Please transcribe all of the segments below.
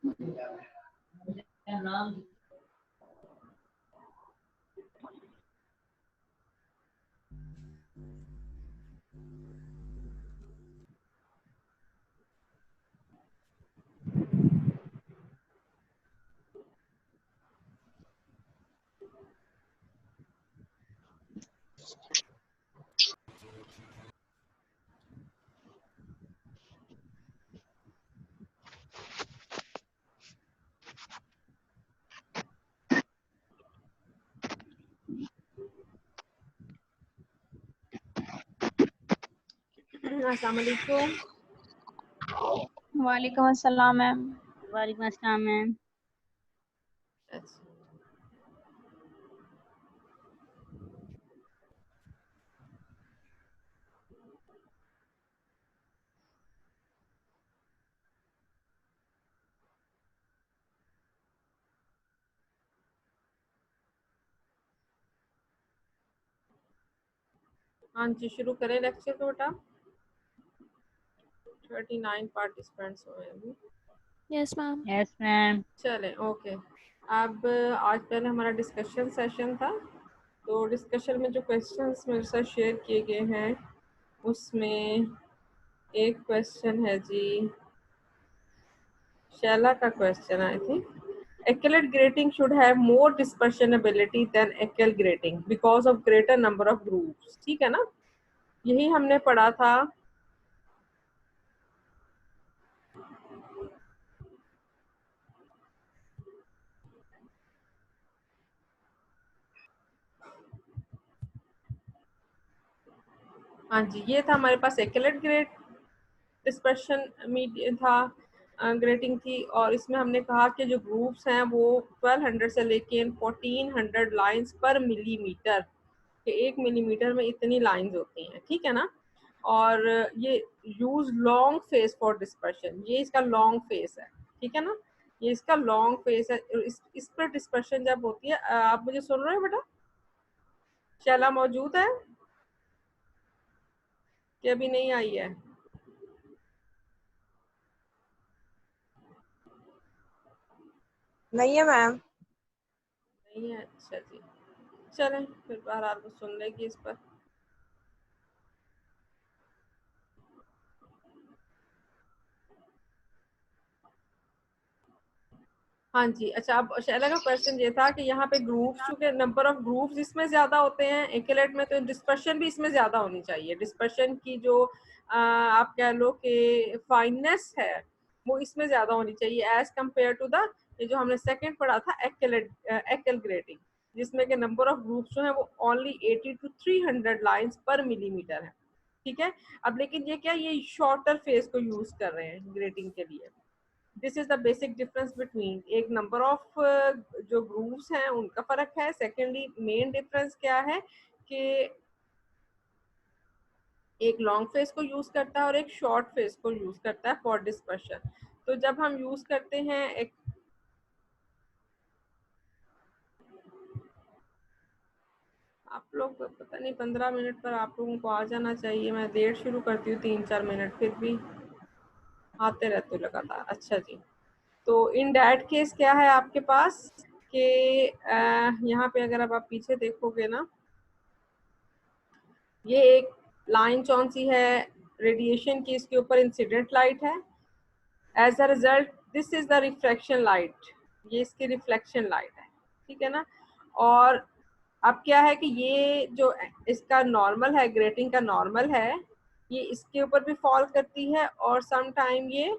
अस्सलाम वालेकुम। वालेकुम अस्सलाम मैम। वालेकुम अस्सलाम मैम। हाँ जी, शुरू करें लेक्चर को बेटा। 39 पार्टिसिपेंट्स हुए अभी। Yes ma'am. Yes ma'am. चले ओके। अब आज पहले हमारा डिस्कशन सेशन था, तो डिस्कशन में जो क्वेश्चंस मेरे साथ शेयर किए गए हैं उसमें एक क्वेश्चन है जी शैला का question. I think Accolade grading should have more dispersionability than Accolade grading because of greater number of groups। ठीक है ना, यही हमने पढ़ा था। हाँ जी, ये था हमारे पास Accolade ग्रेड डिस्पर्शन मीडियम था, ग्रेडिंग थी, और इसमें हमने कहा कि जो ग्रुप्स हैं वो 1200 से लेके 1400 लाइंस पर मिलीमीटर के 1 मिलीमीटर में इतनी लाइंस होती हैं। ठीक है ना, और ये use long face for dispersion, ये इसका लॉन्ग फेस है। ठीक है ना, ये इसका लॉन्ग फेस है। इस पर डिस्पर्शन जब होती है, आप मुझे सुन रहे हो बेटा? शैला मौजूद है कि अभी नहीं आई है? नहीं है मैम। नहीं है, अच्छा जी, चलें फिर बहरहाल वो सुन लेगी इस पर। हाँ जी, अच्छा, अब शैला का क्वेश्चन ये था कि यहाँ पे ग्रुप्स, चूंकि नंबर ऑफ ग्रुप्स इसमें ज्यादा होते हैं एक्लेट में, तो डिस्पर्शन भी इसमें ज्यादा होनी चाहिए। डिस्पर्शन की जो आप कह लो कि फाइननेस है वो इसमें ज्यादा होनी चाहिए एज कम्पेयर टू द ये जो हमने सेकंड पढ़ा था एक्ल ग्रेडिंग, जिसमें के नंबर ऑफ ग्रुप्स जो है वो ओनली 80 to 300 लाइंस पर मिलीमीटर है। ठीक है, अब लेकिन ये क्या, ये शॉर्टर फेज को यूज कर रहे हैं ग्रेडिंग के लिए। This is the basic difference between, एक नंबर ऑफ जो ग्रुप्स हैं उनका फर्क है। सेकेंडली मेन डिफरेंस क्या है कि एक लॉन्ग फेस को यूज करता है और एक शॉर्ट फेस को यूज करता है फॉर डिस्पर्शन। तो जब हम यूज करते हैं एक, आप लोग पता नहीं 15 मिनट पर आप लोगों को आ जाना चाहिए। मैं देर शुरू करती हूँ 3-4 मिनट, फिर भी आते रहते हो लगातार। अच्छा जी, तो इन डैट केस क्या है आपके पास कि यहाँ पे अगर अब आप पीछे देखोगे ना, ये एक लाइन कौन सी है रेडिएशन की, इसके ऊपर इंसिडेंट लाइट है। As a result this is the reflection light, ये इसकी रिफ्लेक्शन लाइट है। ठीक है ना, और अब क्या है कि ये जो इसका नॉर्मल है, ग्रेटिंग का नॉर्मल है, ये इसके ऊपर भी फॉल करती है, और सम टाइम ये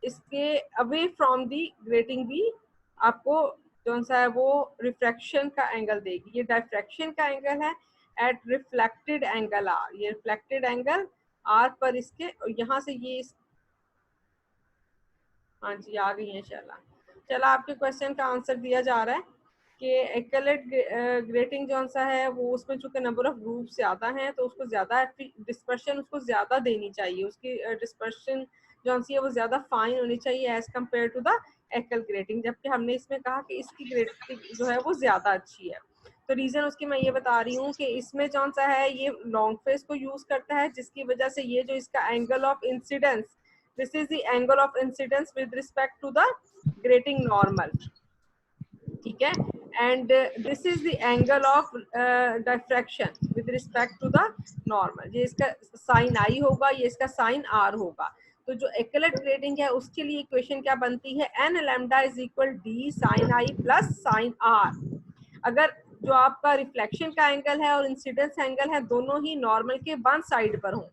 इसके अवे फ्रॉम दी ग्रेटिंग भी आपको कौन सा है वो रिफ्रैक्शन का एंगल देगी। ये डायफ्रैक्शन का एंगल है एट रिफ्लेक्टेड एंगल आर, ये रिफ्लेक्टेड एंगल आर पर इसके, और यहाँ से ये हाँ जी आ गई है शैला। चला, आपके क्वेश्चन का आंसर दिया जा रहा है कि एक्लेट ग्रेटिंग जो सा है वो उसमें चूंकि नंबर ऑफ ग्रुप ज्यादा हैं तो उसको ज्यादा डिस्पर्शन उसको ज्यादा देनी चाहिए, उसकी डिस्पर्शन जो सी है वो ज्यादा फाइन होनी चाहिए as compare to the echelle grating, जबकि हमने इसमें कहा कि इसकी ग्रेटिंग जो है वो ज्यादा अच्छी है। तो रीजन उसकी मैं ये बता रही हूँ कि इसमें कौन सा है ये लॉन्ग फेस को यूज करता है, जिसकी वजह से ये जो इसका angle of incidence this is the angle of incidence with respect to the grating normal, ठीक है, and this is the angle of diffraction with respect to the normal. ये इसका साइन आई होगा, ये इसका साइन आर होगा। तो जो एक्यूरेट ग्रेटिंग है उसके लिए इक्वेशन क्या बनती है, n lambda is equal d sine i plus sine r. अगर जो आपका रिफ्लेक्शन का एंगल है और इंसिडेंस एंगल है दोनों ही नॉर्मल के वन साइड पर हों,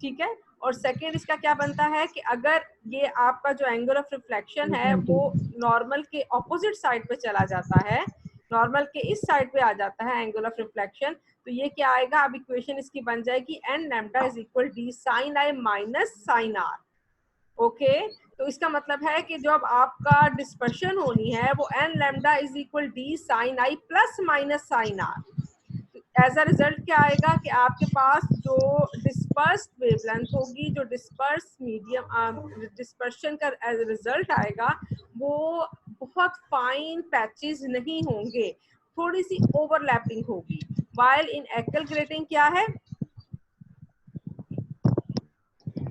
ठीक है। और सेकेंड इसका क्या बनता है कि अगर ये आपका जो एंगल ऑफ रिफ्लेक्शन है वो नॉर्मल के ऑपोजिट साइड पे चला जाता है, नॉर्मल के इस साइड पे आ जाता है एंगल ऑफ रिफ्लेक्शन, तो ये क्या आएगा, अब इक्वेशन इसकी बन जाएगी n lambda is equal d sine i minus sine r. Okay, तो इसका मतलब है कि जब आपका डिस्पर्शन होनी है वो n lambda is equal d sine i plus minus sine r. As a result क्या आएगा कि आपके पास जो डिस्पर्स्ड वेवलेंथ होगी, जो डिस्पर्स मीडियम डिस्पर्शन का एज रिजल्ट आएगा वो बहुत फाइन पैचेस नहीं होंगे, थोड़ी सी ओवरलैपिंग होगी। वाइल इन एक्ल ग्रेटिंग क्या है,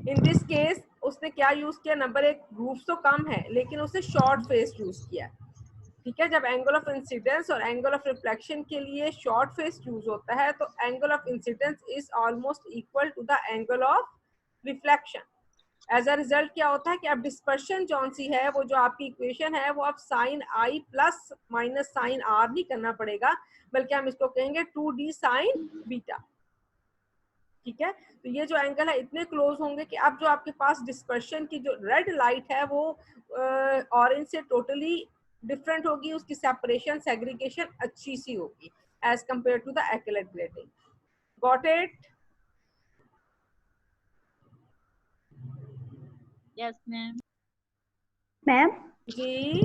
इन दिस केस उसने क्या यूज किया, नंबर एक ग्रूव्स तो कम है लेकिन उसने शॉर्ट फेस यूज किया, ठीक है। जब एंगल ऑफ इंसिडेंस और एंगल ऑफ रिफ्लेक्शन के लिए शॉर्ट फेस यूज होता है तो angle of incidence is almost equal to the angle of reflection. As a result क्या होता है कि अब डिस्पर्शन जौन सी है वो जो आपकी इक्वेशन है वो अब sine i plus minus sine r नहीं करना पड़ेगा, बल्कि हम इसको कहेंगे 2d साइन बीटा, ठीक है। तो ये जो एंगल है इतने क्लोज होंगे कि अब जो आपके पास डिस्पर्शन की जो रेड लाइट है वो ऑरेंज से टोटली डिफरेंट होगी, उसकी सेपरेशन सेग्रीगेशन अच्छी सी होगी as compare to the accurate grating. Got it? Yes ma'am. Ma'am जी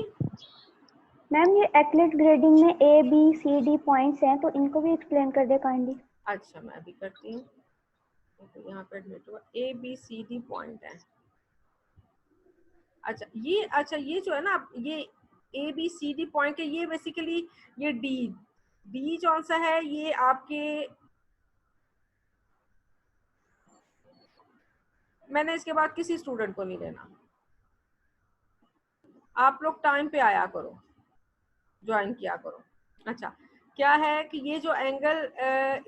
मैम ये एक्लेट ग्रेडिंग में A B C D points हैं तो इनको भी एक्सप्लेन कर दे काइंडली। अच्छा मैं अभी करती हूँ, तो यहाँ पे एडमिट हुआ A B C D point है। अच्छा ये जो है ना ये A B C D point है, ये बेसिकली ये डी डी कौन सा है, ये आपके मैंने इसके बाद किसी स्टूडेंट को नहीं लेना, आप लोग टाइम पे आया करो, ज्वाइन किया करो। अच्छा क्या है कि ये जो angle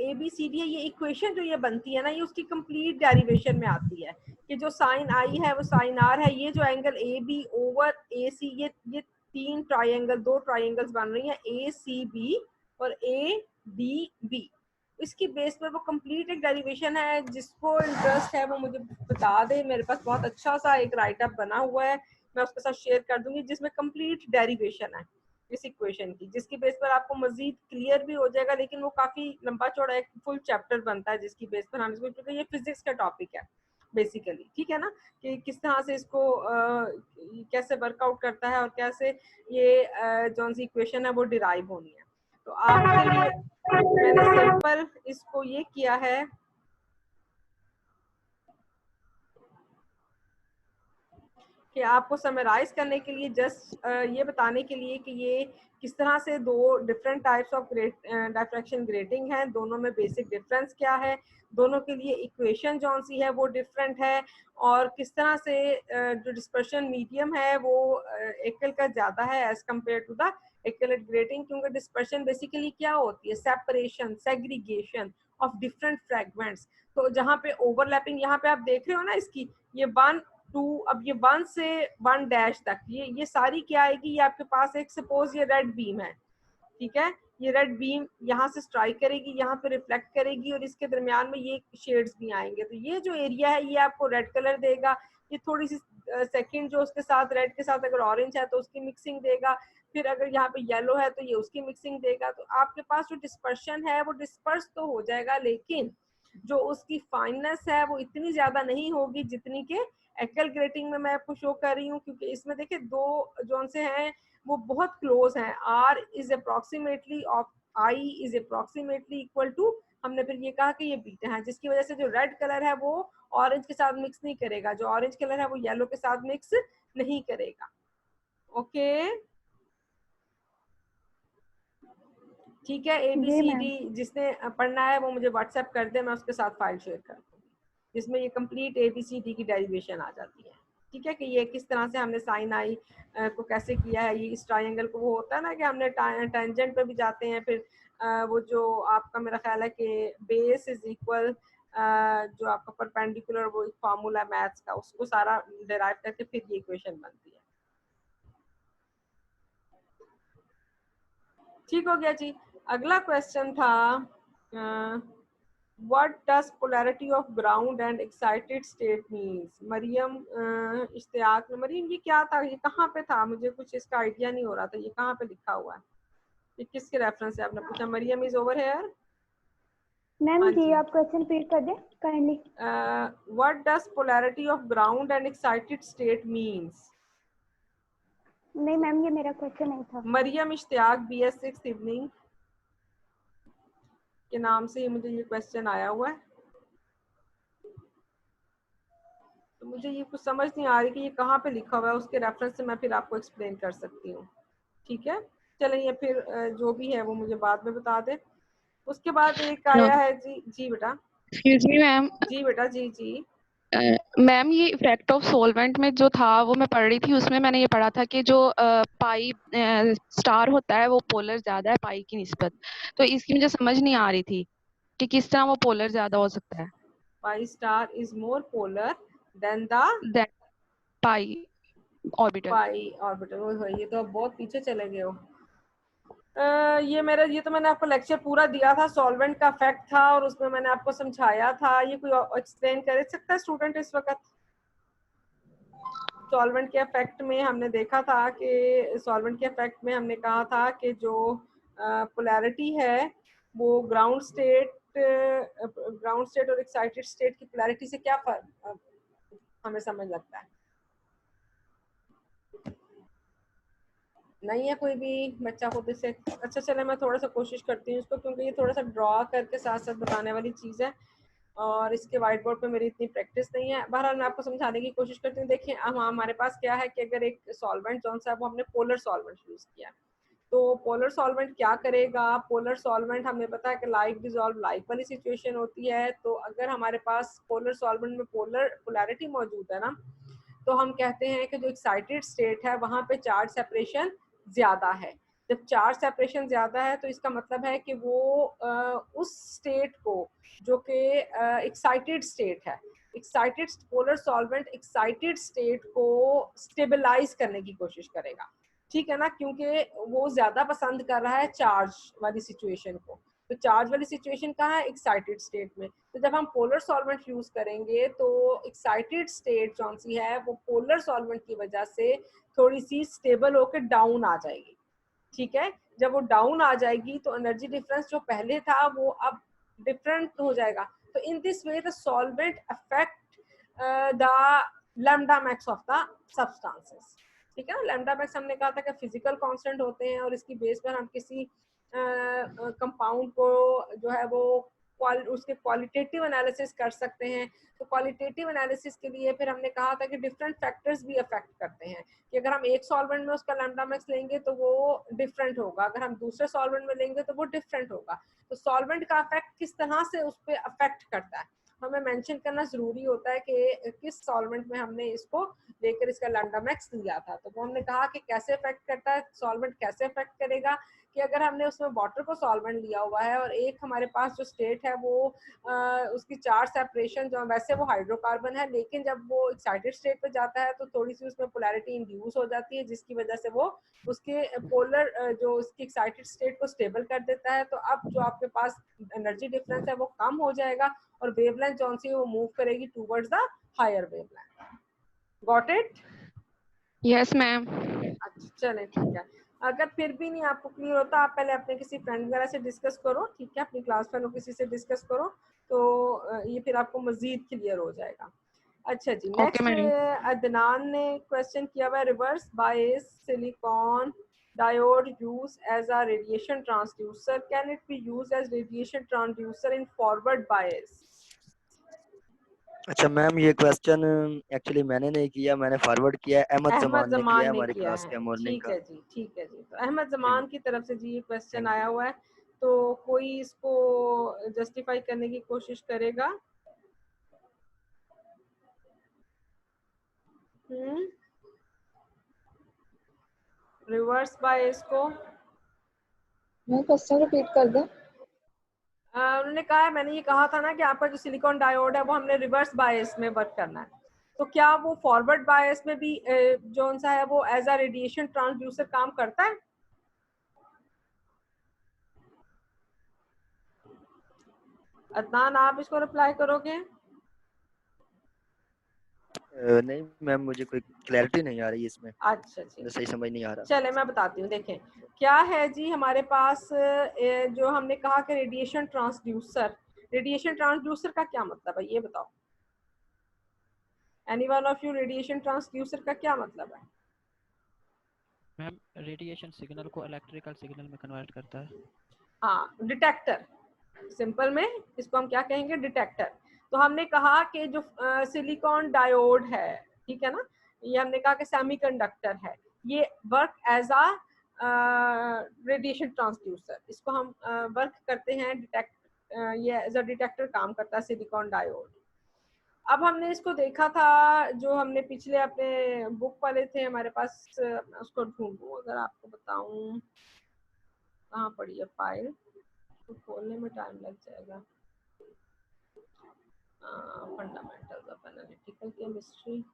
A B C D है, ये इक्वेशन जो ये बनती है ना ये उसकी कंप्लीट डेरिवेशन में आती है कि जो साइन आई है वो साइन आर है। ये जो एंगल ए बी ओवर ए सी, ये तीन ट्राइंगल, दो ट्राइंगल्स बन रही हैं ए सी बी और ए डी बी, इसकी बेस पर वो कंप्लीट एक डेरिवेशन है। जिसको इंटरेस्ट है वो मुझे बता दे, मेरे पास बहुत अच्छा सा एक राइट अप बना हुआ है, मैं उसके साथ शेयर कर दूंगी जिसमें कंप्लीट डेरिवेशन है इस इक्वेशन की, जिसकी बेस पर आपको मजीद क्लियर भी हो जाएगा। लेकिन वो काफी लंबा चौड़ा एक फुल चैप्टर बनता है जिसकी बेस पर हम इसको, क्योंकि ये फिजिक्स का टॉपिक है बेसिकली, ठीक है ना, कि किस तरह से इसको कैसे वर्कआउट करता है और कैसे ये जो सी इक्वेशन है वो डिराइव होनी है। तो आपके लिए मैंने सिंपल इसको ये किया है कि आपको समराइज करने के लिए, जस्ट ये बताने के लिए कि ये किस तरह से दो different types of diffraction grating है, दोनों में बेसिक डिफरेंस क्या है, दोनों के लिए इक्वेशन जौन सी है वो डिफरेंट है, और किस तरह से जो डिस्पर्शन मीडियम है वो एक्ल का ज़्यादा है as compare to the accurate grating, क्योंकि डिस्पर्शन बेसिकली क्या होती है, separation segregation of different fragments. तो जहाँ पे ओवरलैपिंग, यहाँ पे आप देख रहे हो ना इसकी, ये 1 2, अब ये 1 से 1 डैश तक ये सारी क्या आएगी, ये आपके पास एक सपोज ये रेड बीम है, ठीक है, ये रेड बीम यहाँ से स्ट्राइक करेगी, यहाँ पे रिफ्लेक्ट करेगी और इसके दरमियान में ये शेड्स भी आएंगे। तो ये जो एरिया है ये आपको रेड कलर देगा, ये थोड़ी सी सेकंड जो उसके साथ रेड के साथ अगर ऑरेंज है तो उसकी मिक्सिंग देगा, फिर अगर यहाँ पे येलो है तो ये उसकी मिक्सिंग देगा। तो आपके पास जो डिस्पर्शन है वो डिस्पर्स तो हो जाएगा, लेकिन जो उसकी फाइननेस है वो इतनी ज्यादा नहीं होगी जितनी के एक्ल ग्रेटिंग में मैं आपको शो कर रही हूँ, क्योंकि इसमें देखिए दो जोन से हैं वो बहुत क्लोज हैं, R is approximately of I is approximately equal to, हमने फिर ये कहा कि ये बीटा है, जिसकी वजह से जो रेड कलर है वो ऑरेंज के साथ मिक्स नहीं करेगा, जो ऑरेंज कलर है वो येलो के साथ मिक्स नहीं करेगा। ओके ठीक है, ABCD जिसने पढ़ना है वो मुझे व्हाट्सएप कर दे, मैं उसके साथ फाइल शेयर कर दूंगी जिसमें ये कंप्लीट ABCD की डेरिवेशन आ जाती है। ठीक है, कि ये किस तरह से हमने साइन आई को कैसे किया है। ये इस ट्राइंगल को, वो होता है ना कि हमने टेंजेंट पे भी जाते हैं, फिर वो जो आपका मेरा ख्याल है कि बेस इज इक्वल जो आपका परपेंडिकुलर, वो एक फार्मूला है मैथ्स का, उसको सारा डिराइव करके फिर ये इक्वेशन बनती है। ठीक हो गया जी। अगला क्वेश्चन था what does polarity of ground and excited state means. Mariam Ishtiaq ने, मरियम ये क्या था, ये कहाँ पे था, मुझे कुछ इसका आइडिया नहीं हो रहा था, ये कहाँ पे लिखा हुआ है, ये किसके रेफरेंस से आपने पूछा। Mariam is over here. Ma'am हाँ जी जी। आप क्वेश्चन रिपीट कर दें kindly. What does polarity of ground and excited state means. नहीं मैम ये मेरा क्वेश्चन नहीं था। मरियम इश्तियाक BS6 इवनिंग के नाम से मुझे ये क्वेश्चन आया हुआ है, तो मुझे ये कुछ समझ नहीं आ रही कि ये कहाँ पे लिखा हुआ है, उसके रेफरेंस से मैं फिर आपको एक्सप्लेन कर सकती हूँ। ठीक है, चलिए फिर जो भी है वो मुझे बाद में बता दे। उसके बाद एक नो आया है जी। जी बेटा। Excuse me ma'am. जी बेटा। जी जी। मैम ये इफेक्ट ऑफ सॉल्वेंट में जो था वो मैं पढ़ रही थी, उसमें मैंने ये पढ़ा था कि जो पाई स्टार होता है वो पोलर ज्यादा है पाई की निस्बत। तो इसकी मुझे समझ नहीं आ रही थी कि किस तरह वो पोलर ज्यादा हो सकता है। Pi star is more polar than the that pi orbital. Pi orbital. वो ये तो अब बहुत पीछे चले गए हो। ये तो मैंने आपको लेक्चर पूरा दिया था, सॉल्वेंट का इफेक्ट था और उसमें मैंने आपको समझाया था। ये कोई एक्सप्लेन कर सकता है स्टूडेंट इस वक्त। सॉल्वेंट के इफेक्ट में हमने देखा था कि सॉल्वेंट के इफेक्ट में हमने कहा था कि जो पोलैरिटी है वो ग्राउंड स्टेट और एक्साइटेड स्टेट की पोलैरिटी से क्या फर्क हमें समझ लगता है। नहीं है कोई भी बच्चा खुद से। अच्छा चले मैं थोड़ा सा कोशिश करती हूँ इसको, क्योंकि ये थोड़ा सा ड्रॉ करके साथ साथ बताने वाली चीज़ है और इसके व्हाइट बोर्ड पे मेरी इतनी प्रैक्टिस नहीं है। बहरहाल मैं आपको समझाने की कोशिश करती हूँ। देखिए हमारे पास क्या है कि अगर एक सॉल्वेंट जो सा वो हमने पोलर सॉल्वेंट यूज़ किया, तो पोलर सॉल्वेंट क्या करेगा। पोलर सॉल्वेंट हमें पता है कि लाइक डिजॉल्व लाइक वाली सिचुएशन होती है। तो अगर हमारे पास पोलर सॉल्वेंट में पोलर पोलैरिटी मौजूद है ना, तो हम कहते हैं कि जो एक्साइटेड स्टेट है वहाँ पे चार्ज सेपरेशन ज़्यादा है। जब चार्ज सेपरेशन ज़्यादा है तो इसका मतलब है कि वो उस स्टेट को जो कि एक्साइटेड स्टेट है, excited polar solvent excited state को स्टेबलाइज करने की कोशिश करेगा। ठीक है ना, क्योंकि वो ज़्यादा पसंद कर रहा है चार्ज वाली सिचुएशन को। तो चार्ज वाली सिचुएशन कहाँ है, एक्साइटेड स्टेट में। तो जब हम पोलर सॉल्वेंट यूज करेंगे तो एक्साइटेड स्टेट कौन सी है वो पोलर सॉल्वेंट की वजह से थोड़ी सी स्टेबल होकर डाउन आ जाएगी। ठीक है, जब वो डाउन आ जाएगी तो एनर्जी डिफरेंस जो पहले था वो अब डिफरेंट हो जाएगा। तो in this way the solvent affect the lambda max of the substances. ठीक है ना, लैम्डा मैक्स हमने कहा था कि फिजिकल कांस्टेंट होते हैं और इसकी बेस पर हम किसी कंपाउंड को जो है वो उसके क्वालिटेटिव एनालिसिस कर सकते हैं। तो क्वालिटेटिव एनालिसिस के लिए फिर हमने कहा था कि डिफरेंट फैक्टर्स भी अफेक्ट करते हैं, कि अगर हम एक सॉल्वेंट में उसका लैम्डा मैक्स लेंगे तो वो डिफरेंट होगा, अगर हम दूसरे सॉल्वेंट में लेंगे तो वो डिफरेंट होगा। तो सॉल्वेंट का इफेक्ट किस तरह से उस पर अफेक्ट करता है हमें मेंशन करना जरूरी होता है कि किस सॉल्वेंट में हमने इसको लेकर इसका लैम्डा मैक्स लिया था। तो वो हमने कहा कि कैसे अफेक्ट करता है, सॉल्वेंट कैसे अफेक्ट करेगा, कि अगर हमने उसमें वाटर को सॉल्वेंट लिया हुआ है और एक हमारे पास जो स्टेट है वो उसकी चार्ज सेपरेशन जो वैसे वो हाइड्रोकार्बन है, लेकिन जब वो एक्साइटेड स्टेट पे जाता है तो थोड़ी सी उसमें पोलैरिटी इंड्यूस हो जाती है, जिसकी वजह से वो उसके पोलर जो उसकी एक्साइटेड स्टेट को स्टेबल कर देता है। तो अब जो आपके पास एनर्जी डिफरेंस है वो कम हो जाएगा और वेवलेंथ जो सी वो मूव करेगी towards the higher wavelength. Got it? Yes ma'am. अच्छा चलें ठीक है। अगर फिर भी नहीं आपको क्लियर होता आप पहले अपने किसी फ्रेंड वगैरह से डिस्कस करो, ठीक है, अपनी क्लास फेलो किसी से डिस्कस करो तो ये फिर आपको मजीद क्लियर हो जाएगा। अच्छा जी, ओके नेक्स्ट मैडम। अदनान ने क्वेश्चन किया हुआ है reverse bias silicon diode use as a radiation transducer, can it be use as radiation transducer in forward bias. अच्छा मैम ये क्वेश्चन एक्चुअली मैंने नहीं किया, मैंने फॉरवर्ड किया है, अहमद अहमद जमान ने किया जमान है ने हमारी किया क्लास है। का मॉर्निंग ठीक का। है जी, ठीक है जी। तो अहमद जी जमान मैम, की तरफ से जी ये क्वेश्चन थैंक आया हुआ है, तो कोई इसको जस्टिफाई करने की कोशिश करेगा। रिवर्स बायस को मैं क्वेश्चन रिपीट कर दूं? उन्होंने कहा है, मैंने ये कहा था ना कि आपका जो सिलिकॉन डायोड है वो हमने रिवर्स बायस में वर्क करना है, तो क्या वो फॉरवर्ड बायस में भी जो सा है वो एज अ रेडिएशन ट्रांसड्यूसर काम करता है? अदनान, आप इसको रिप्लाई करोगे? नहीं मैम, मुझे कोई क्लैरिटी नहीं आ रही इसमें, अच्छा जी, मुझे सही समझ नहीं आ रहा। चले मैं बताती हूँ। देखें क्या है जी हमारे पास, जो हमने कहा कि रेडिएशन ट्रांसड्यूसर, रेडिएशन ट्रांसड्यूसर का क्या मतलब है ये बताओ। Any one of you, radiation transducer का क्या मतलब है? मैम रेडिएशन सिग्नल को इलेक्ट्रिकल सिग्नल में कन्वर्ट करता है। हाँ, डिटेक्टर, सिंपल में इसको हम क्या कहेंगे, डिटेक्टर। तो हमने कहा कि जो सिलिकॉन डायोड है, ठीक है ना, ये हमने कहा कि सेमीकंडक्टर है, ये work as a radiation transducer, इसको हम वर्क करते हैं डिटेक्ट, ये एज अ डिटेक्टर काम करता है सिलिकॉन डायोड। अब हमने इसको देखा था, जो हमने पिछले अपने बुक वाले थे हमारे पास, उसको ढूंढूं अगर आपको बताऊं कहाँ पड़ी है फाइल, तो खोलने में टाइम लग जाएगा। फंडामेंटल्स ऑफ एनालिटिकल केमिस्ट्री,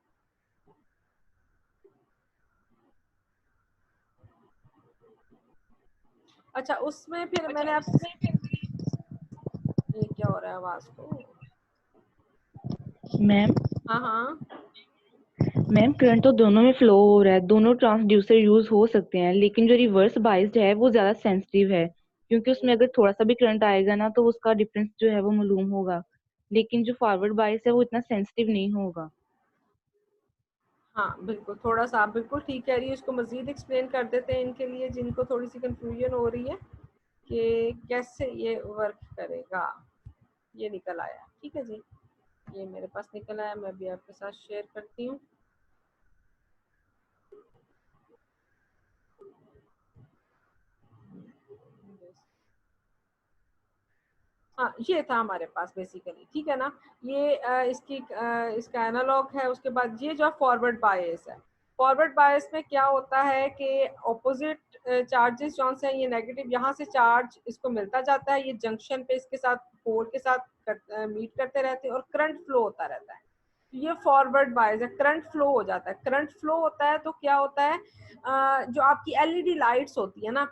अच्छा उसमें फिर मैंने आप, ये क्या हो रहा है आवाज को? मैम हाँ हाँ, मैम करंट तो दोनों में फ्लो हो रहा है, दोनों ट्रांसड्यूसर यूज हो सकते हैं, लेकिन जो रिवर्स बाइस्ड है वो ज्यादा सेंसिटिव है, क्योंकि उसमें अगर थोड़ा सा भी करंट आएगा ना तो उसका डिफरेंस जो है वो मालूम होगा, लेकिन जो फॉरवर्ड बाइस है वो इतना सेंसिटिव नहीं होगा। हाँ बिल्कुल, थोड़ा सा आप बिल्कुल ठीक कह रही है। इसको मजीद एक्सप्लेन कर देते हैं इनके लिए जिनको थोड़ी सी कंफ्यूजन हो रही है कि कैसे ये वर्क करेगा। ये निकल आया, ठीक है जी, ये मेरे पास निकल आया, मैं भी आपके साथ शेयर करती हूँ। हाँ ये था हमारे पास बेसिकली, ठीक है ना। ये इसका एनालॉग है। उसके बाद ये जो फॉरवर्ड बायस है, फॉरवर्ड बायस में क्या होता है कि ऑपोजिट चार्जेस जो से ये नेगेटिव, यहाँ से चार्ज इसको मिलता जाता है, ये जंक्शन पे इसके साथ पोल के साथ मीट करते रहते हैं और करंट फ्लो होता रहता है। ये फॉरवर्ड बायस है, करंट फ्लो हो जाता है। करंट फ्लो होता है तो क्या होता है, जो आपकी एलईडी लाइट्स होती है ना,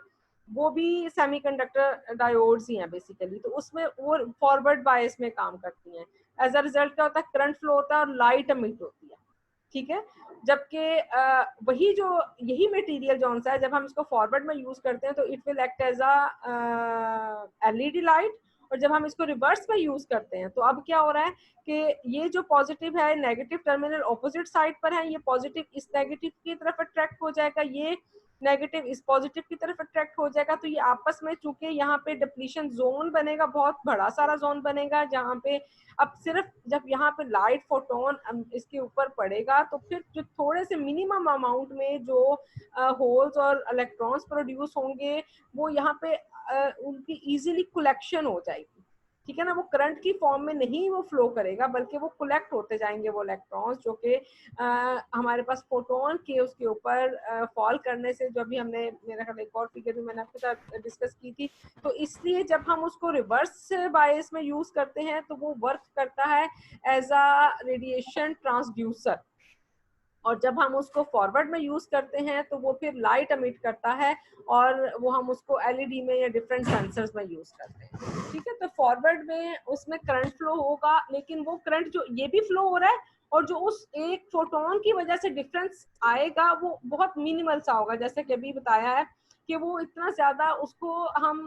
वो भी सेमीकंडक्टर डायोड्स ही हैं बेसिकली, तो उसमें वो फॉरवर्ड बायस में काम करती हैं। एज अ रिजल्ट क्या होता है, करंट फ्लो होता है और लाइट एमिट होती है, ठीक है। जबकि वही जो यही मटेरियल जो सा है, जब हम इसको फॉरवर्ड में यूज करते हैं तो it will act as a LED light, और जब हम इसको रिवर्स में यूज करते हैं तो अब क्या हो रहा है कि ये जो पॉजिटिव है नेगेटिव टर्मिनल ऑपोजिट साइड पर है, ये पॉजिटिव इस नेगेटिव की तरफ अट्रैक्ट हो जाएगा, ये नेगेटिव इस पॉजिटिव की तरफ अट्रैक्ट हो जाएगा। तो ये आपस में, चूंकि यहाँ पे डिप्लीशन जोन बनेगा, बहुत बड़ा सारा जोन बनेगा, जहाँ पे अब सिर्फ जब यहाँ पे लाइट फोटोन इसके ऊपर पड़ेगा तो फिर जो थोड़े से मिनिमम अमाउंट में जो होल्स और इलेक्ट्रॉन्स प्रोड्यूस होंगे वो यहाँ पे उनकी इजीली कलेक्शन हो जाएगी, ठीक है ना। वो करंट की फॉर्म में नहीं वो फ्लो करेगा, बल्कि वो कलेक्ट होते जाएंगे वो इलेक्ट्रॉन्स, जो कि हमारे पास फोटोन के उसके ऊपर फॉल करने से, जो अभी हमने मेरा ख्याल एक और फिगर भी मैंने आपके साथ डिस्कस की थी। तो इसलिए जब हम उसको रिवर्स बायस में यूज करते हैं तो वो वर्क करता है एज अ रेडिएशन ट्रांसड्यूसर, और जब हम उसको फॉरवर्ड में यूज करते हैं तो वो फिर लाइट एमिट करता है, और वो हम उसको एलईडी में या डिफरेंट सेंसर्स में यूज करते हैं, ठीक है। तो फॉरवर्ड में उसमें करंट फ्लो होगा, लेकिन वो करंट जो ये भी फ्लो हो रहा है और जो उस एक फोटोन की वजह से डिफरेंस आएगा वो बहुत मिनिमल सा होगा, जैसे कि अभी बताया है कि वो इतना ज्यादा उसको हम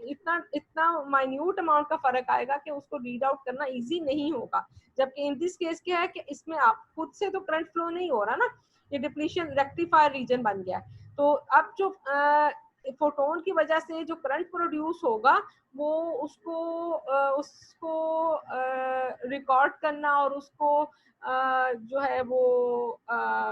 इतना इतना माइन्यूट अमाउंट का फर्क आएगा कि उसको रीड आउट करना इजी नहीं होगा। जबकि इन दिस केस क्या है कि इसमें आप खुद से तो करंट फ्लो नहीं हो रहा ना, ये डिप्लीशन रेक्टिफायर रीजन बन गया। तो अब जो फोटोन की वजह से जो करंट प्रोड्यूस होगा वो उसको रिकॉर्ड करना और उसको जो है वो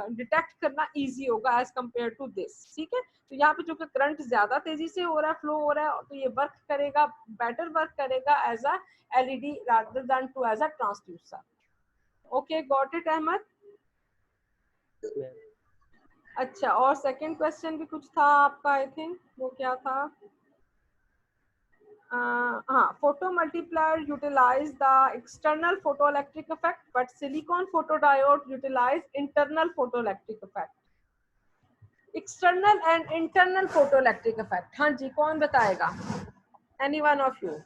डिटेक्ट करना इजी होगा एज कंपेयर टू दिस, ठीक है। तो यहाँ पे जो कि करंट ज्यादा तेजी से हो रहा है, फ्लो हो रहा है, तो ये वर्क करेगा, बेटर वर्क करेगा as a LED rather than to as a transducer. Okay, got it, Ahmed? अच्छा, और सेकंड क्वेश्चन भी कुछ था आपका, आई थिंक वो क्या था? हाँ, photo multiplier utilize the external photoelectric effect, but silicon photodiode utilize internal photoelectric effect. External and internal photoelectric effect. हाँ जी, कौन बताएगा? Any one of you?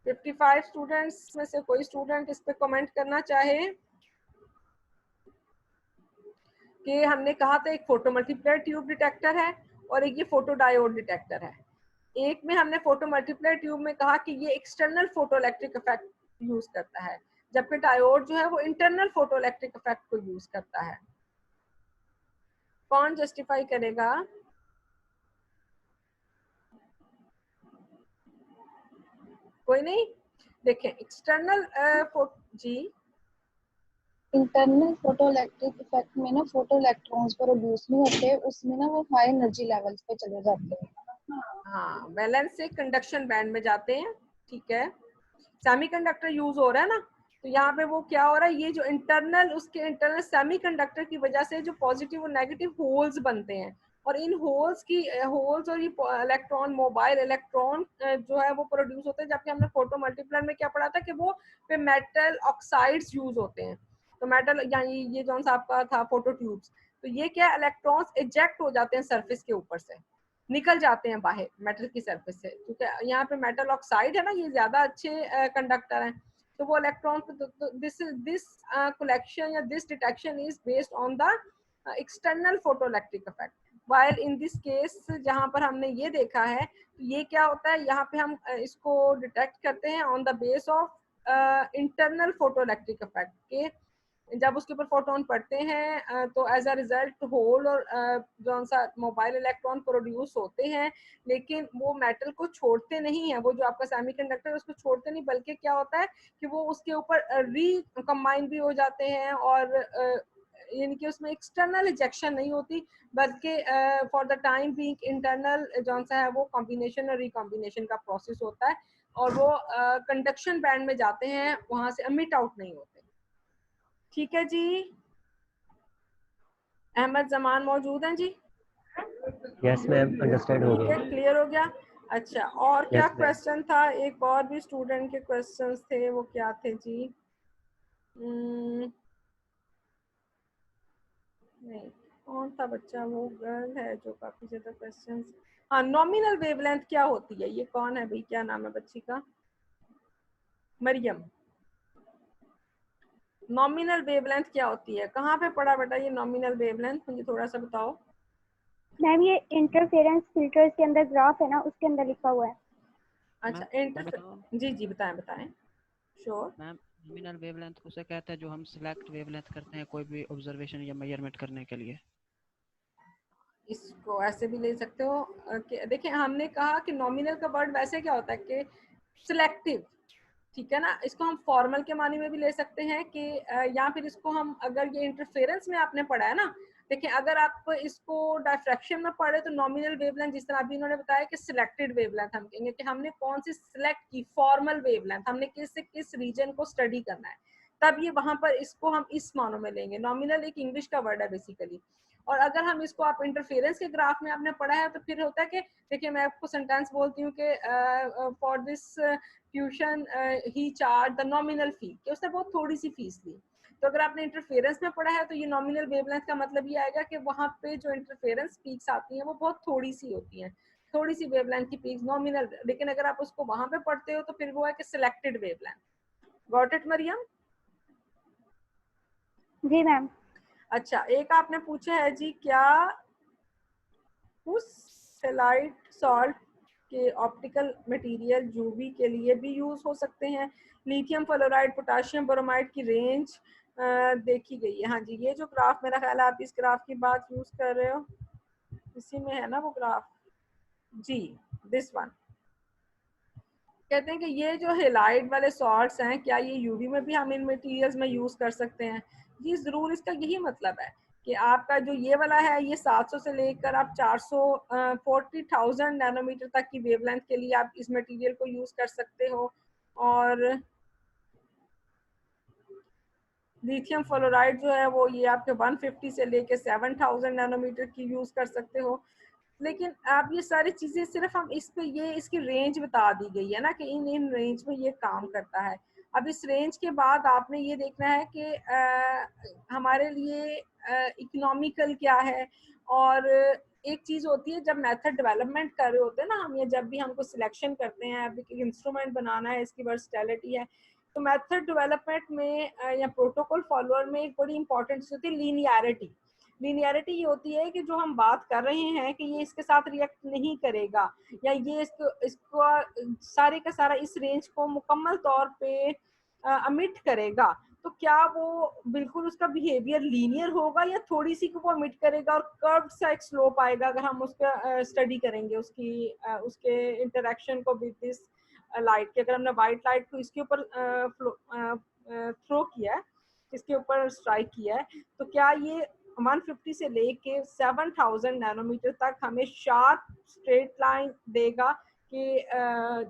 55 students में से कोई स्टूडेंट इस पे कमेंट करना चाहे कि हमने कहा था एक फोटो मल्टीप्लायर ट्यूब डिटेक्टर है और एक ये फोटो डायोड डिटेक्टर है। एक में हमने फोटो मल्टीप्लायर ट्यूब में कहा कि ये external photo electric effect use करता है, जबकि डायोड जो है वो इंटरनल फोटो इलेक्ट्रिक इफेक्ट को यूज करता है। कौन जस्टिफाई करेगा? कोई नहीं? देखें, एक्सटर्नल जी, इंटरनल फोटो इलेक्ट्रिक इफेक्ट में ना फोटो इलेक्ट्रॉन्स प्रोड्यूस नहीं होते, उसमें ना वो हाई एनर्जी लेवल्स पे चले जाते हैं। हाँ, वैलेंस से कंडक्शन बैंड में जाते हैं। ठीक है, सेमीकंडक्टर यूज हो रहा है ना, तो यहाँ पे वो क्या हो रहा है, ये जो इंटरनल उसके इंटरनल सेमीकंडक्टर की वजह से जो पॉजिटिव और नेगेटिव होल्स बनते हैं, और इन होल्स और ये इलेक्ट्रॉन, मोबाइल इलेक्ट्रॉन जो है वो प्रोड्यूस होते हैं। जबकि हमने फोटो मल्टीप्लायर में क्या पढ़ा था कि वो पे मेटल ऑक्साइड्स यूज होते हैं। तो मेटल, यानी ये जो सा आपका था फोटो ट्यूब्स, तो ये क्या, इलेक्ट्रॉन्स इजेक्ट हो जाते हैं सरफेस के ऊपर से, निकल जाते हैं बाहर मेटल की सरफेस से, क्योंकि यहाँ पे मेटल ऑक्साइड है ना, ये ज्यादा अच्छे कंडक्टर हैं। तो वो इलेक्ट्रॉन, दिस कलेक्शन या this detection is based on the external photo electric effect. While in this case जहाँ पर हमने ये देखा है, तो ये क्या होता है, यहाँ पे हम इसको डिटेक्ट करते हैं on the base of internal photo electric effect के। जब उसके ऊपर फोटोन पड़ते हैं तो एज अ रिजल्ट होल और जो सा मोबाइल इलेक्ट्रॉन प्रोड्यूस होते हैं, लेकिन वो मेटल को छोड़ते नहीं है। वो जो आपका सेमीकंडक्टर है उसको छोड़ते नहीं, बल्कि क्या होता है कि वो उसके ऊपर रिकम्बाइन भी हो जाते हैं, और यानी कि उसमें एक्सटर्नल इजेक्शन नहीं होती, बल्कि for the time being internal जो सा है वो कॉम्बिनेशन और रिकॉम्बिनेशन का प्रोसेस होता है, और वो कंडक्शन बैंड में जाते हैं, वहां से एमिट आउट नहीं होते। ठीक है जी, अहमद जमान मौजूद हैं जी? यस मैम, अंडरस्टैंड हो ठीक है, गया। क्लियर हो गया। अच्छा, और क्या यस मैम। क्वेश्चन था? एक और भी स्टूडेंट के क्वेश्चंस थे, वो क्या थे जी? नहीं, कौन था बच्चा? वो गर्ल है जो काफी ज्यादा क्वेश्चंस। हाँ, नॉमिनल वेवलेंथ क्या होती है? ये कौन है भाई, क्या नाम है बच्ची का? मरियम। नॉमिनल वेवलेंथ क्या होती है? कहाँ पे पढ़ा बेटा ये नॉमिनल वेवलेंथ? मुझे थोड़ा सा बताओ। मैम ये इंटरफेरेंस फिल्टर्स के अंदर ग्राफ है ना, उसके अंदर लिखा हुआ है। अच्छा, मैं बताऊं? जी जी, बताएं बताएं। श्योर। मैम, नॉमिनल वेवलेंथ उसे कहते हैं जो हम सिलेक्ट वेवलेंथ करते हैं कोई भी ऑब्जर्वेशन या मेजरमेंट करने के लिए। इसको ऐसे भी ले सकते हो कि देखिए, हमने कहा कि नॉमिनल का वर्ड वैसे क्या होता है कि सिलेक्टिव, ठीक है ना। इसको हम फॉर्मल के मानी में भी ले सकते हैं कि या फिर इसको हम, अगर ये इंटरफेरेंस में आपने पढ़ा है ना, देखिए अगर आप इसको डायफ्रैक्शन में पढ़े तो नॉमिनल वेवलेंथ, जिस तरह अभी इन्होंने बताया कि सिलेक्टेड वेवलेंथ, हम कहेंगे कि हमने कौन सी सिलेक्ट की, फॉर्मल वेवलेंथ, हमने किस रीजन को स्टडी करना है, तब ये वहां पर इसको हम इस मानों में लेंगे। नॉमिनल एक इंग्लिश का वर्ड है बेसिकली। और अगर हम इसको, आप इंटरफेरेंस के ग्राफ में आपने पढ़ा है, तो फिर होता है कि देखिए मैं आपको सेंटेंस बोलती हूँ कि for this tuition he charge the nominal fee, कि उसने बहुत थोड़ी सी फीस ली। तो अगर आपने इंटरफेरेंस में पढ़ा है तो ये नॉमिनल वेवलेंथ का मतलब ये आएगा कि वहां पे जो इंटरफेरेंस पीक्स आती हैं वो बहुत थोड़ी सी होती हैं, थोड़ी सी वेवलेंथ की पीक्स नॉमिनल। लेकिन अगर आप उसको वहां पे पढ़ते हो तो फिर वो है कि selected wavelength. Got it Mariam? जी मैम। अच्छा, एक आपने पूछा है जी, क्या उस सेलाइट सॉल्ट के ऑप्टिकल मटेरियल यूवी के लिए भी यूज हो सकते हैं? लिथियम फ्लोराइड, पोटाशियम ब्रोमाइड की रेंज देखी गई है। हाँ जी, ये जो ग्राफ, मेरा ख्याल है आप इस ग्राफ की बात यूज कर रहे हो, इसी में है ना वो ग्राफ जी, दिस वन। कहते हैं कि ये जो हेलाइड वाले सॉल्ट्स हैं, क्या ये यूवी में भी हम इन मटेरियल्स में यूज कर सकते हैं? जी जरूर, इसका यही मतलब है कि आपका जो ये वाला है, ये 700 से लेकर आप 40,000 नैनोमीटर तक की वेवलेंथ के लिए आप इस मटेरियल को यूज कर सकते हो। और लिथियम फ्लोराइड जो है वो ये आपके 150 से लेके 7000 नैनोमीटर की यूज कर सकते हो। लेकिन आप ये सारी चीजें सिर्फ हम इस पे ये इसकी रेंज बता दी गई है ना कि इन इन रेंज में ये काम करता है। अब इस रेंज के बाद आपने ये देखना है कि हमारे लिए इकोनॉमिकल क्या है। और एक चीज होती है जब मेथड डेवलपमेंट कर रहे होते हैं ना हम, ये जब भी हमको सिलेक्शन करते हैं, अभी इंस्ट्रूमेंट बनाना है, इसकी वर्सटैलिटी है, तो मेथड डेवलपमेंट में या प्रोटोकॉल फॉलोअर में एक बड़ी इंपॉर्टेंट चीज होती है लीनियरिटी। लीनियरिटी ये होती है कि जो हम बात कर रहे हैं कि ये इसके साथ रिएक्ट नहीं करेगा, या ये इसको सारे का सारा इस रेंज को मुकम्मल तौर पे अमिट करेगा, तो क्या वो बिल्कुल उसका बिहेवियर लीनियर होगा या थोड़ी सी को वो अमिट करेगा और कर्व सा एक स्लोप आएगा। अगर हम उसका स्टडी करेंगे उसकी उसके इंटरेक्शन को विद दिस लाइट के, अगर हमने वाइट लाइट को इसके ऊपर थ्रो किया है, इसके ऊपर स्ट्राइक किया है, तो क्या ये 150 से लेके 7000 नैनोमीटर तक हमें शार्प स्ट्रेट लाइन देगा कि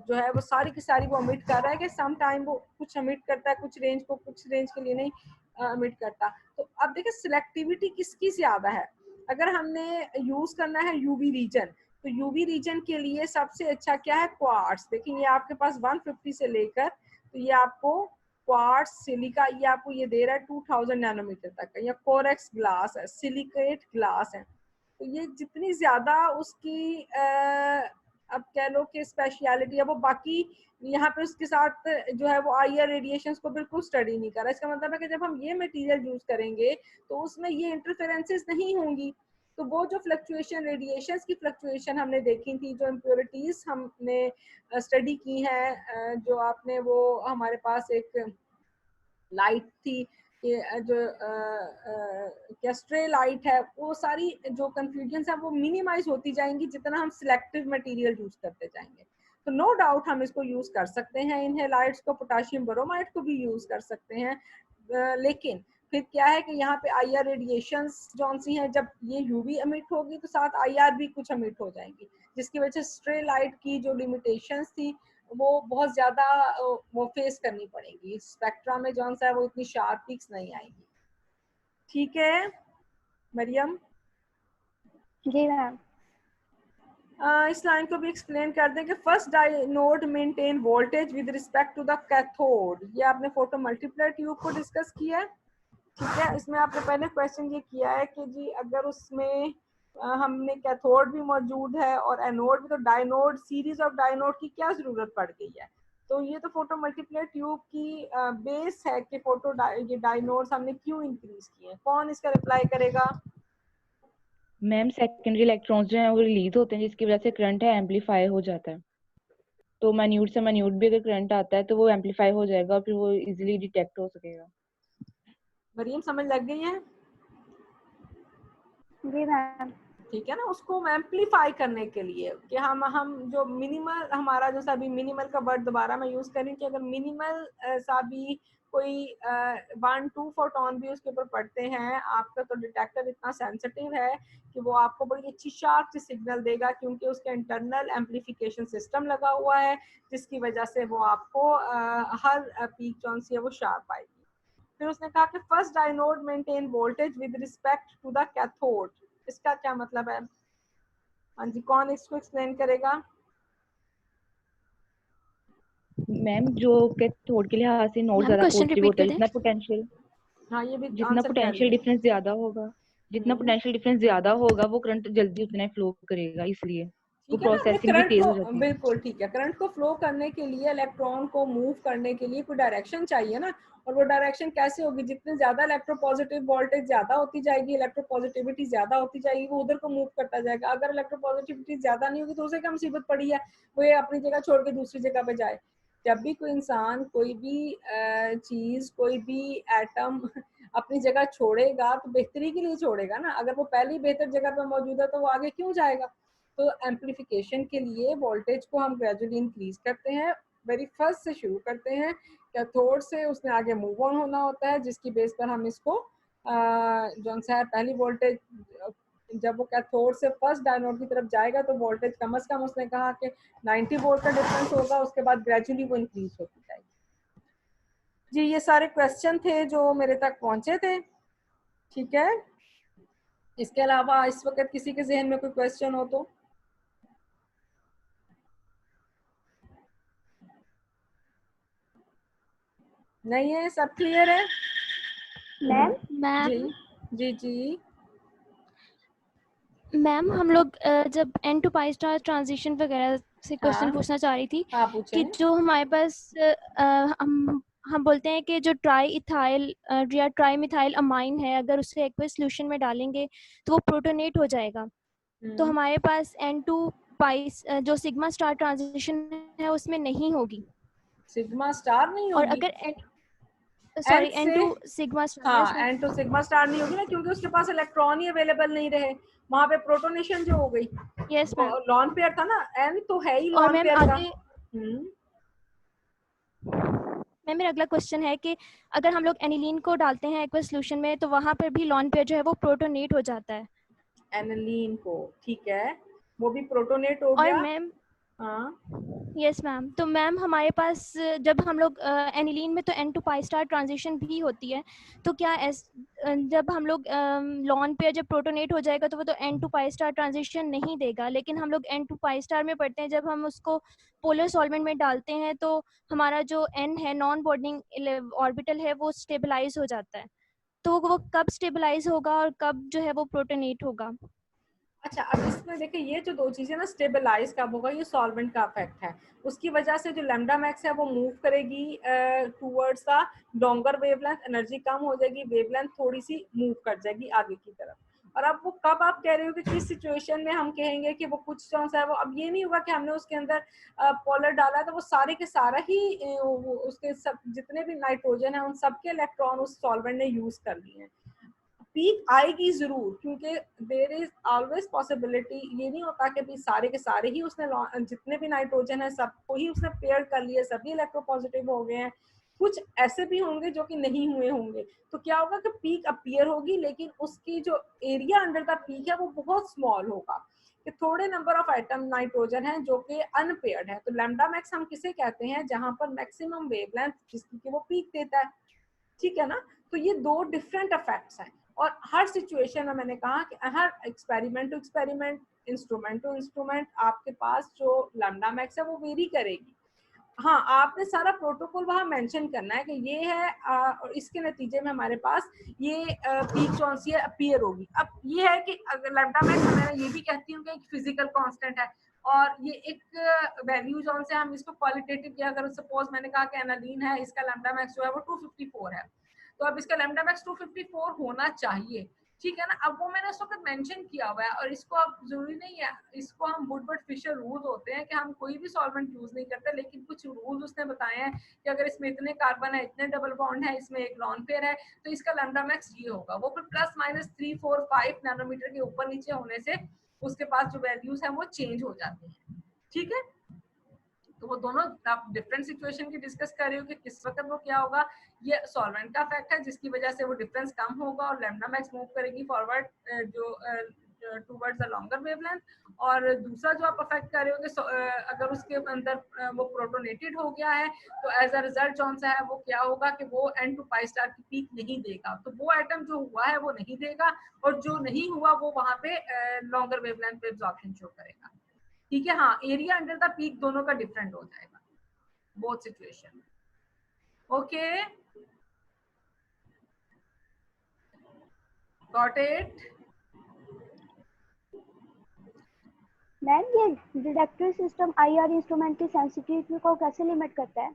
जो है वो सारी की सारी वो अमिट कर रहा है, कि सम टाइम वो कुछ अमिट करता है कुछ रेंज को, कुछ रेंज के लिए नहीं अमिट करता। तो अब देखिए सिलेक्टिविटी किसकी ज्यादा है। अगर हमने यूज करना है यूवी रीजन, तो यूवी रीजन के लिए सबसे अच्छा क्या है, क्वार्ट्ज। देखिए ये आपके पास 150 से लेकर, तो ये आपको क्वार्ट्ज सिलिका, ये आपको ये दे रहा है 2000 नैनोमीटर तक का। या कोरेक्स ग्लास है, सिलिकेट ग्लास है। तो ये जितनी ज्यादा उसकी अब कह लो कि स्पेशलिटी है, वो बाकी यहाँ पे उसके साथ जो है वो IR रेडिएशन को बिल्कुल स्टडी नहीं कर रहा। इसका मतलब है कि जब हम ये मटेरियल यूज करेंगे तो उसमें ये इंटरफेरेंसेस नहीं होंगी। तो वो जो फ्लक्चुएशन, रेडिएशंस की फ्लक्चुएशन हमने देखी थी, जो इम्प्योरिटीज हमने स्टडी की हैं, जो आपने वो हमारे पास एक लाइट थी कि जो कैस्ट्रे लाइट है, वो सारी जो कंफ्यूजन है वो मिनिमाइज होती जाएंगी जितना हम सिलेक्टिव मटेरियल यूज करते जाएंगे। तो नो डाउट हम इसको यूज कर सकते हैं, इन हेलाइट्स को, पोटाशियम ब्रोमाइड को भी यूज कर सकते हैं। लेकिन फिर क्या है कि यहाँ पे IR रेडिएशंस जौन सी हैं, जब ये UV अमिट होगी तो साथ IR भी कुछ अमिट हो जाएंगी, जिसकी वजह से स्ट्रे लाइट की जो लिमिटेशंस थी वो बहुत ज्यादा वो फेस करनी पड़ेगी। स्पेक्ट्रा में जौन सा है वो इतनी शार्प पिक्स नहीं आएगी। ठीक है मरियम? जी मैम। इस लाइन को भी एक्सप्लेन कर दें कि first diode maintain voltage with respect to the cathode. ये आपने फोटो मल्टीप्लाई ट्यूब को डिस्कस किया है। ठीक है, इसमें आपने पहले क्वेश्चन ये किया है कि जी अगर उसमें हमने कैथोड भी मौजूद है और एनोड भी, तो डायनोड, सीरीज ऑफ डायनोड की क्या जरूरत पड़ गई है। तो ये तो फोटो मल्टीप्लाई ट्यूब की बेस है कि ये डायनोड्स हमने क्यों इंक्रीज किए। कौन इसका रिप्लाई करेगा? मैम सेकेंडरी इलेक्ट्रॉन्स जो हैं वो रिलीज होते हैं, जिसकी वजह से करंट है एम्पलीफाई हो जाता है। तो माइन्यूट से माइन्यूट भी अगर करंट आता है तो वो एम्पलीफाई हो जाएगा और फिर वो इजीली डिटेक्ट हो सकेगा। मरियम समझ लग गई है? जी मैम। ठीक है ना, उसको एम्पलीफाई करने के लिए कि हम जो मिनिमल, हमारा जो सा भी मिनिमल का वर्ड दोबारा मैं यूज करूँ कि अगर मिनिमल सा भी कोई 1-2 फोटोन भी उसके ऊपर पड़ते हैं, आपका तो डिटेक्टर इतना सेंसिटिव है कि वो आपको बड़ी अच्छी शार्प सी सिग्नल देगा, क्योंकि उसके इंटरनल एम्पलीफिकेशन सिस्टम लगा हुआ है, जिसकी वजह से वो आपको हर पीक जौन सी है वो शार्प आएगी। फिर उसने कहा कि first dynode maintain voltage with respect to the cathode. इसका क्या मतलब है? हाँ जी, कौन इसको एक्सप्लेन करेगा? मैम जो कैथोड के लिहाज से नोड मैम ज्यादा क्वेश्चन पॉजिटिव रिपीट होता कर है, दें। जितना पोटेंशियल हाँ, ये भी जितना आंसर कर पोटेंशियल लिया। डिफरेंस ज्यादा होगा, जितना पोटेंशियल डिफरेंस ज्यादा होगा वो करंट जल्दी उतना ही फ्लो करेगा, इसलिए वो ठीक है ना, अपने प्रोसेसिंग भी करंट तेज को, हो जाती है। बिल्कुल ठीक है, करंट को फ्लो करने के लिए, इलेक्ट्रॉन को मूव करने के लिए कोई डायरेक्शन चाहिए ना। और वो डायरेक्शन कैसे होगी? जितने ज्यादा इलेक्ट्रोपॉजिटिव वोल्टेज ज्यादा होती जाएगी, इलेक्ट्रोपॉजिटिविटी ज्यादा होती जाएगी, वो उधर को मूव करता जाएगा। अगर इलेक्ट्रोपॉजिटिविटी ज्यादा नहीं होगी तो उसे क्या मुसीबत पड़ी है, वो ये अपनी जगह छोड़ के दूसरी जगह पे जाए। जब भी कोई इंसान कोई भी चीज, कोई भी एटम अपनी जगह छोड़ेगा तो बेहतरी के लिए छोड़ेगा ना। अगर वो पहली बेहतर जगह पे मौजूद है तो वो आगे क्यों जाएगा? तो एम्पलीफिकेशन के लिए वोल्टेज को हम ग्रेजुअली इंक्रीज करते हैं, वेरी फर्स्ट से शुरू करते हैं, कैथोड से उसने आगे मूव ऑन होना होता है, जिसकी बेस पर हम इसको जो सा है पहली वोल्टेज, जब वो कैथोड से फर्स्ट डायनोड की तरफ जाएगा तो वोल्टेज कम से कम उसने कहा कि 90 वोल्ट का डिफरेंस होगा, उसके बाद ग्रेजुअली वो इंक्रीज होती जाएगी। जी ये सारे क्वेश्चन थे जो मेरे तक पहुंचे थे, ठीक है। इसके अलावा इस वक्त किसी के जहन में कोई क्वेश्चन हो तो? नहीं है, सब क्लियर है? मैम जी जी जी मैम हम लोग जब n to pi star transition वगैरह से क्वेश्चन हाँ पूछना चाह रही थी हाँ कि पूछें। जो हमारे पास हम बोलते हैं कि जो ट्राई इथाइल या ट्राई मिथाइल अमाइन है, अगर उसे एक्वस सॉल्यूशन में डालेंगे तो वो प्रोटोनेट हो जाएगा। तो हमारे पास एन टू पाई जो सिग्मा स्टार ट्रांजिशन है उसमें नहीं होगी। सिग्मा स्टार नहीं और होगी? अगर एन एन से, टू सिग्मा स्टार हाँ एन टू सिग्मा स्टार नहीं होगी ना, क्योंकि उसके पास इलेक्ट्रॉन ही अवेलेबल नहीं रहे, वहां पे प्रोटोनेशन जो हो गई, यस मैम। लॉन पेयर था ना, एन तो है ही और लॉन मैम पेयर का। आगे मैम मेरा अगला क्वेश्चन है कि अगर हम लोग एनिलीन को डालते हैं एक्वस सॉल्यूशन में तो वहां पर भी लॉन पेयर जो है वो प्रोटोनेट हो जाता है। एनिलीन को, ठीक है, वो भी प्रोटोनेट हो और गया। मैम हाँ यस मैम, तो मैम हमारे पास जब हम लोग एनिलीन में तो n to pi star transition भी होती है, तो क्या जब हम लोग लॉन पेयर जब प्रोटोनेट हो जाएगा तो वो तो n to pi star transition नहीं देगा, लेकिन हम लोग एन टू पाई स्टार में पढ़ते हैं जब हम उसको पोलर सॉल्वेंट में डालते हैं तो हमारा जो एन है नॉन बॉन्डिंग ऑर्बिटल है वो स्टेबलाइज हो जाता है। तो वो कब स्टेबलाइज होगा और कब जो है वो प्रोटोनेट होगा? अच्छा, अब इसमें देखिए ये जो दो चीजें ना, स्टेबलाइज कब होगा, ये सॉल्वेंट का इफेक्ट है, उसकी वजह से जो लैम्डा मैक्स है वो मूव करेगी towards the longer wavelength, energy कम हो जाएगी, वेवलेंथ थोड़ी सी मूव कर जाएगी आगे की तरफ। और अब वो कब आप कह रहे हो कि किस सिचुएशन में हम कहेंगे कि वो कुछ कौन सा है वो, अब ये नहीं होगा कि हमने उसके अंदर पोलर डाला तो वो सारे के सारा ही उसके सब जितने भी नाइट्रोजन है उन सब के इलेक्ट्रॉन उस सॉल्वेंट ने यूज कर लिए हैं। पीक आएगी जरूर, क्योंकि देयर इज ऑलवेज पॉसिबिलिटी, ये नहीं होता कि भी सारे के सारे ही उसने जितने भी नाइट्रोजन है सबको ही उसने पेयर कर लिए, सभी इलेक्ट्रोपॉजिटिव हो गए हैं, कुछ ऐसे भी होंगे जो कि नहीं हुए होंगे। तो क्या होगा कि पीक अपीयर होगी, लेकिन उसकी जो एरिया अंडर द पीक है वो बहुत स्मॉल होगा, कि थोड़े नंबर ऑफ आइटम नाइट्रोजन है जो कि अनपेयर्ड है। तो लैम्डा मैक्स हम किसे कहते हैं, जहां पर मैक्सिमम वेवलेंथ जिसकी कि वो पीक देता है, ठीक है ना। तो ये दो डिफरेंट इफेक्ट्स हैं, और हर सिचुएशन में मैंने कहा कि हर experiment to experiment, instrument to instrument आपके पास जो लैम्डा मैक्स है वो वेरी करेगी। हाँ, आपने सारा प्रोटोकॉल वहां मेंशन करना है कि ये है और इसके नतीजे में हमारे पास ये पीक कौन सी है अपीयर होगी। अब ये है कि अगर लैम्डा मैक्स, मैं ये भी कहती हूँ कि एक फिजिकल कांस्टेंट है, और ये एक वैल्यू जो से हम इसको क्वालिटेटिव किया, अगर सपोज मैंने कहा कि एनालीन है, इसका लैम्डा मैक्स जो है वो 254 है, तो अब इसका लैम्डा मैक्स 254 होना चाहिए, ठीक है ना। अब वो मैंने उस वक्त मेंशन किया हुआ है, और इसको अब जरूरी नहीं है, इसको हम वुडवर्ड फिशर रूल्स होते हैं कि हम कोई भी सॉल्वेंट यूज नहीं करते, लेकिन कुछ रूल्स उसने बताए हैं कि अगर इसमें इतने कार्बन है, इतने डबल बॉन्ड है, इसमें एक लॉन पेयर है, तो इसका लैम्डा मैक्स ये होगा। वो फिर प्लस माइनस 3, 4, 5 नैनोमीटर के ऊपर नीचे होने से उसके पास जो वैल्यूज है वो चेंज हो जाती है, ठीक है। तो वो दोनों आप डिफरेंट सिचुएशन की डिस्कस कर रहे हो कि किस वक्त वो क्या होगा, ये सॉल्वेंट का इफेक्ट है जिसकी वजह से वो डिफरेंस कम होगा और लैम्डा मैक्स मूव करेगी फॉरवर्ड जो टुवर्ड्स द लॉन्गर वेवलेंथ। और दूसरा जो आप अफेक्ट कर रहे हो कि अगर उसके अंदर वो प्रोटोनेटेड हो गया है, तो एज अ रिजल्ट कौन सा है वो क्या होगा कि वो एन टू पाई स्टार की पीक नहीं देगा, तो वो आइटम जो हुआ है वो नहीं देगा, और जो नहीं हुआ वो वहां पे लॉन्गर वेवलेंथ पे एब्जॉर्प्शन शो करेगा, ठीक है। हाँ, एरिया अंडर द पीक दोनों का डिफरेंट हो जाएगा both situation. Okay, got it. Ma'am ये डिटेक्टर सिस्टम आईआर इंस्ट्रूमेंट की सेंसिटिविटी को कैसे लिमिट करता है?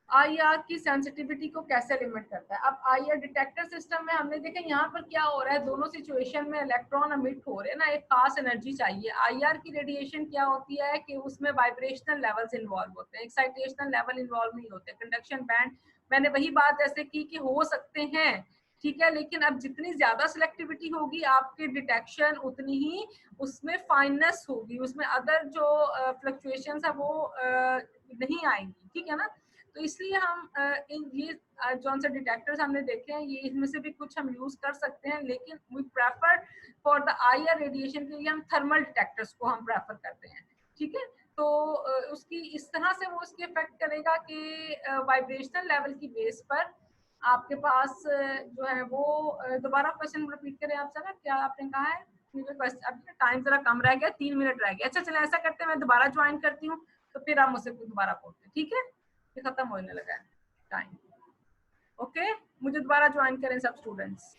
आईआर की सेंसिटिविटी को कैसे लिमिट करता है? अब आईआर डिटेक्टर सिस्टम में हमने देखा यहाँ पर क्या हो रहा है, दोनों सिचुएशन में इलेक्ट्रॉन अमिट हो रहे हैं ना, एक खास एनर्जी चाहिए। आईआर की रेडिएशन क्या होती है कि उसमें वाइब्रेशनल लेवल्स इन्वॉल्व होते हैं, एक्साइटेशनल लेवल इन्वॉल्व नहीं होते। कंडक्शन बैंड, मैंने वही बात जैसे की कि हो सकते हैं, ठीक है, लेकिन अब जितनी ज्यादा सिलेक्टिविटी होगी आपकी डिटेक्शन उतनी ही उसमें फाइननेस होगी, उसमें अदर जो फ्लक्चुएशंस है वो नहीं आएंगी, ठीक है ना। तो इसलिए हम ये जौन से डिटेक्टर्स हमने देखे हैं, ये इनमें से भी कुछ हम यूज कर सकते हैं, लेकिन we prefer for the IR radiation के लिए हम थर्मल डिटेक्टर्स को हम प्रेफर करते हैं, ठीक है। तो उसकी इस तरह से वो उसकी इफेक्ट करेगा कि वाइब्रेशनल लेवल की बेस पर आपके पास जो है वो दोबारा क्वेश्चन रिपीट करें आप जरा, क्या आपने कहा है? मुझे क्वेश्चन टाइम जरा कम रह गया, 3 मिनट रह गए। अच्छा चले ऐसा करते हैं, मैं दोबारा ज्वाइन करती हूँ तो फिर आप मुझसे दोबारा बोलते हैं, ठीक है? ये खत्म होने लगा है टाइम। ओके, मुझे दोबारा ज्वाइन करें सब स्टूडेंट्स।